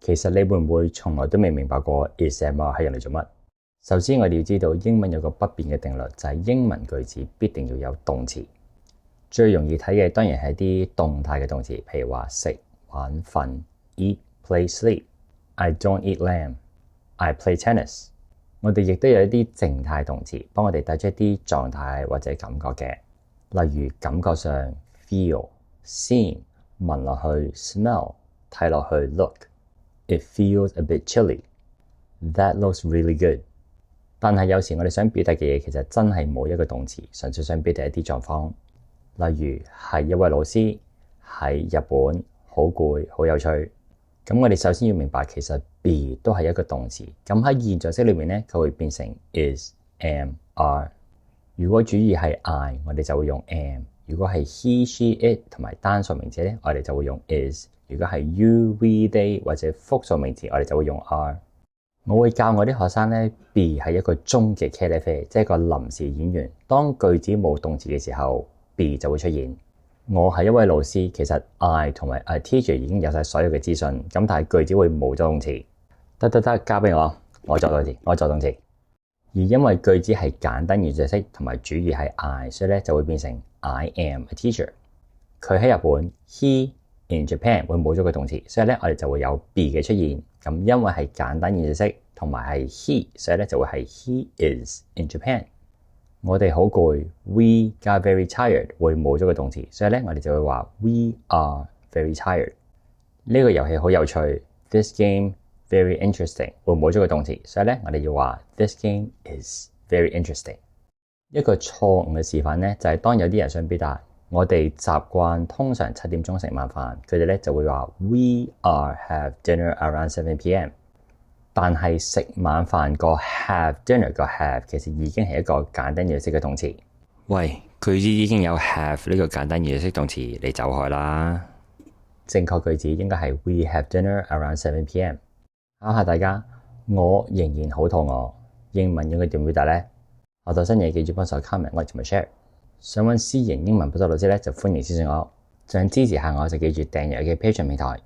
其實你會唔會從來都未明白過 is am are 係用嚟做乜？首先我哋要知道英文有個不變嘅定律，就係英文句子必定要有動詞。最容易睇嘅當然係啲動態嘅動詞，譬如話食、玩、瞓 eat, play, sleep. I don't eat lamb. I play tennis. 我哋亦都有一啲靜態動詞，幫我哋帶出一啲狀態或者感覺嘅，例如感覺上 feel, seem, 聞落去 smell, 睇落去 look. It feels a bit chilly. That looks really good. 但係有時我哋想表達嘅嘢其實真係冇一個動詞，純粹想表達一啲狀況。例如係一位老師喺日本好攰好有趣。咁我哋首先要明白其實 be 都係一個動詞。咁喺現在式裏面咧，佢會變成 is, am, are。如果主語係 I， 我哋就會用 am。如果係 he, she, it 同埋單數名詞咧，我哋就會用 is。如果係 you, we, they 或者複數名詞，我哋就會用 are。我會教我啲學生咧 be 係一個終極茄喱啡，即係個臨時演員。當句子冇動詞嘅時候 be 就會出現。我係一位老師，其實 I 同埋 a teacher 已經有晒所有嘅資訊，咁但係句子會冇咗動詞。得，交俾我作動詞。而因為句子係簡單現在式同埋主語係 I， 所以咧就會變成 I am a teacher。佢喺日本 he in Japan 會冇咗個動詞，所以咧我哋就會有 be 嘅出現。咁因為係簡單現在式同埋係 he， 所以咧就會係 he is in Japan。我哋好攰 ，we 加 very tired 會冇咗個動詞，所以咧我哋就會話 we are very tired。呢個遊戲好有趣 ，this game very interesting 會冇咗個動詞，所以咧我哋要話 this game is very interesting。一個錯誤嘅示範咧就係當有啲人想表達我哋習慣通常7點鐘食晚飯，佢哋咧就會話 we are have dinner around 7 p.m。但係食晚飯個 have dinner 個 have 其實已經係一個簡單現在式嘅動詞。喂，句子已經有 have 呢個簡單現在式動詞，你走開啦。正確句子應該係 we have dinner around 7 p.m。考下大家，我仍然好肚餓。英文應該點表達呢？學到新嘢記住幫手 comment、like 同埋 share。想揾私營英文補習老師咧，就歡迎私信我。想支持下我就記住訂閱我嘅 Patreon 平台。